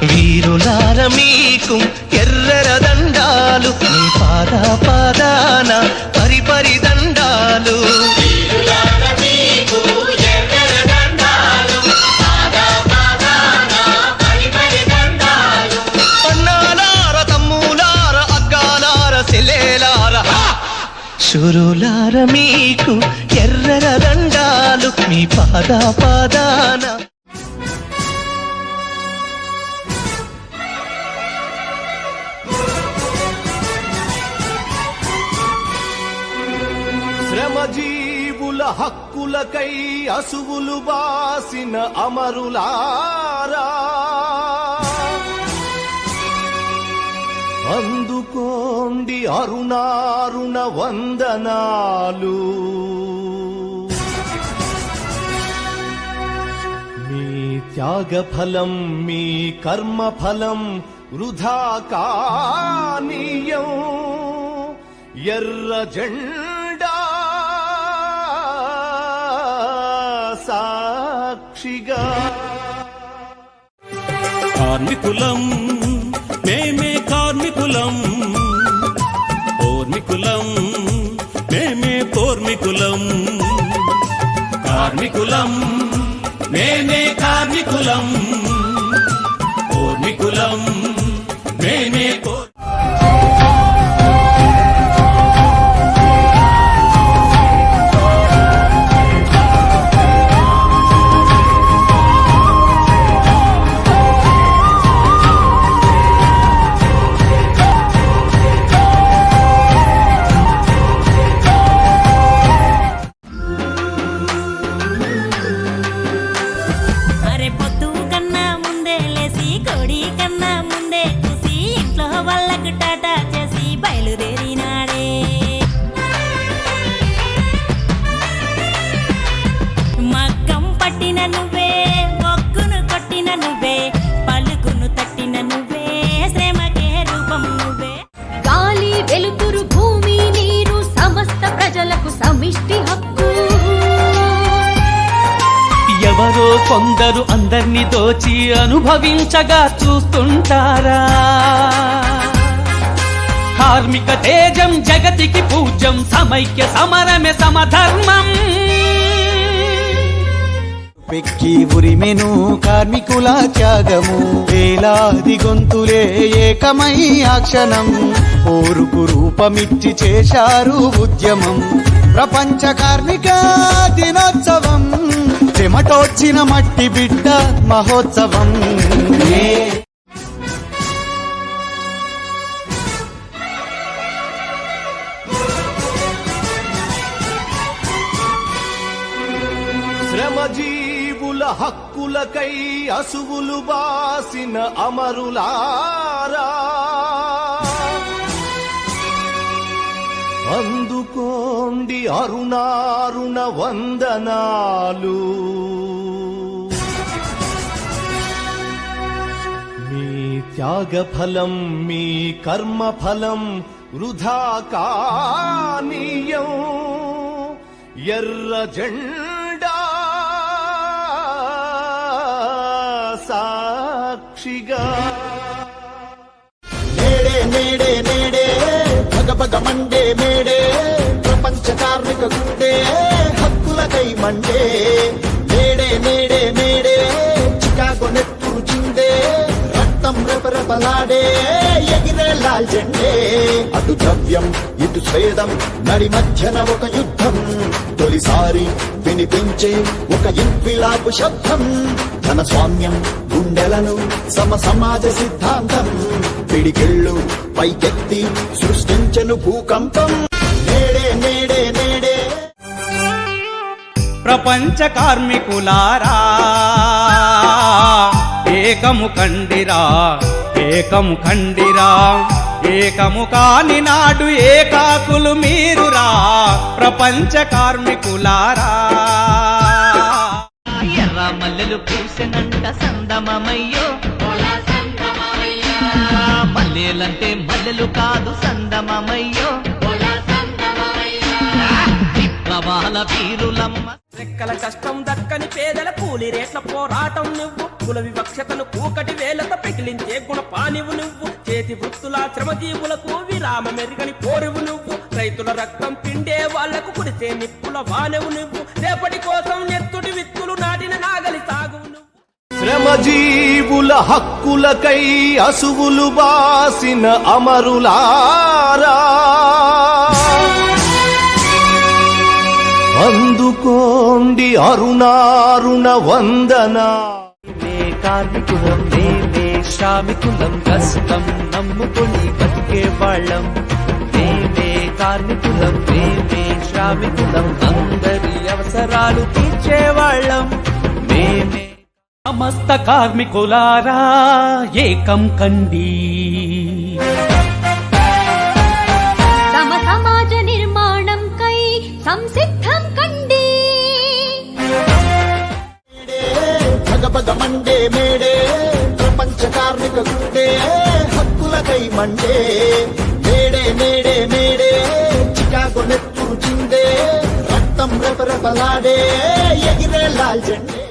వీరులార మీకు ఎర్రర దండాలు, మీ పాద పాదాన పరిపరి దండాలు. అన్నాలార తమ్ములార అగ్గాలార సెలేలార శురులార మీకు ఎర్రర దండాలు, మీ పాద పాదాన. శ్రమజీవుల హక్కులకై అసువులు బాసిన అమరులారా, అందుకోండి అరుణారుణ వందనాలు. మీ త్యాగఫలం మీ కర్మఫలం వృధా కానీయం. ఎర్ర జెండా సాక్షిగా కార్మికులం మేమే కార్మికులం, పోర్మికులం మేమే పోర్మికులం. కార్మికులం మేమే కార్మికులం, పోర్మికులం మేమే ఎవరో కొందరు అందర్ని దోచి అనుభవించగా చూస్తుంటారా. కార్మిక తేజం జగతికి పూజ్యం, సమైక్య సమరమే సమధర్మం. పెక్కి ఉరిమెను కార్మికుల త్యాగము, వేలాది గొంతులే ఏకమై ఆ క్షణం పోరుకు రూపమిచ్చి చేశారు ఉద్యమం. ప్రపంచ కార్మిక దినోత్సవం, చెమటోడ్చిన మట్టి బిడ్డ మహోత్సవం. శ్రమజీవుల హక్కులకై అసువులు బాసిన అమరులారా, అందుకోండి అరుణారుణ వందనాలు. మీ త్యాగఫలం మీ కర్మఫలం వృధా కానీయం. ఎర్ర జెండా సాక్షిగా నేడే నేడే నేడే భగభగ మండే మేడే, ప్రపంచ కార్మిక గుండే హక్కులకై మండే. మేడే మేడే మేడే చికాగో నెత్తురు చిందే, రక్తం రెపరెపలాడే ఎగిరే లాల్ జెండే. అటు ద్రవ్యం ఇటు స్వేదం నడి మధ్యన ఒక యుద్ధం, తొలిసారి వినిపించే ఒక ఇన్క్విలాబు శబ్దం. ధన స్వామ్యం గుండెలను సమాజ సిద్ధాంతం, పిడికిళ్ళు పైకెత్తి సృష్టించెను భూకంపం. నేడే నేడే నేడే ప్రపంచ కార్మికులారా ఏకము కండిరా, ఏకము కండిరా. ఏకము కాని నాడు ఏకాకులు మీరురా, ప్రపంచ కార్మికులారా. ఎర్ర మల్లెలు పూసెనంట సందమమయ్యో, మల్లెలంటే మల్లెలు కాదు సందమమయ్యో. విప్లవాల వీరులమ్మ రెక్కల కష్టం దక్కని పేదల కూలి రేట్ల పోరాటం నువ్వు కుల వివక్షతను కూకటి వేలతో పెకిలించే గుణపానివు నువ్వు చేతి వృత్తుల శ్రమజీవులకు విరామ మెరుగని పోరువు నువ్వు రైతుల రక్తం పిండే వాళ్లకు కుడిసే నిప్పుల వానవు నువ్వు రేపటి కోసం ఎత్తుడి విత్తులు నాటిన నాగలి సాగువు నువ్వు శ్రమజీవుల హక్కులకై అసువులు బాసిన అమరులారా అందుకోండి అరుణారుణ వందన కార్మికులం మేమే శ్రామికులం కష్టం నమ్ముకొని బతికే వాళ్ళం మేమే కార్మికులం మేమే శ్రామికులం అందరి అవసరాలు తీర్చేవాళ్ళం మేమే సమస్త కార్మికులారా ఏకం కండి తమ సమాజ నిర్మాణం కై సంసిద్ధం కండి భగభగ మండే మేడే ప్రపంచ కార్మిక గుండే హక్కులకై మండే మేడే మేడే మేడే చికాగో నెత్తురు చిందే రక్తం రెపరెపలాడే ఎగిరే లాల్ జెండే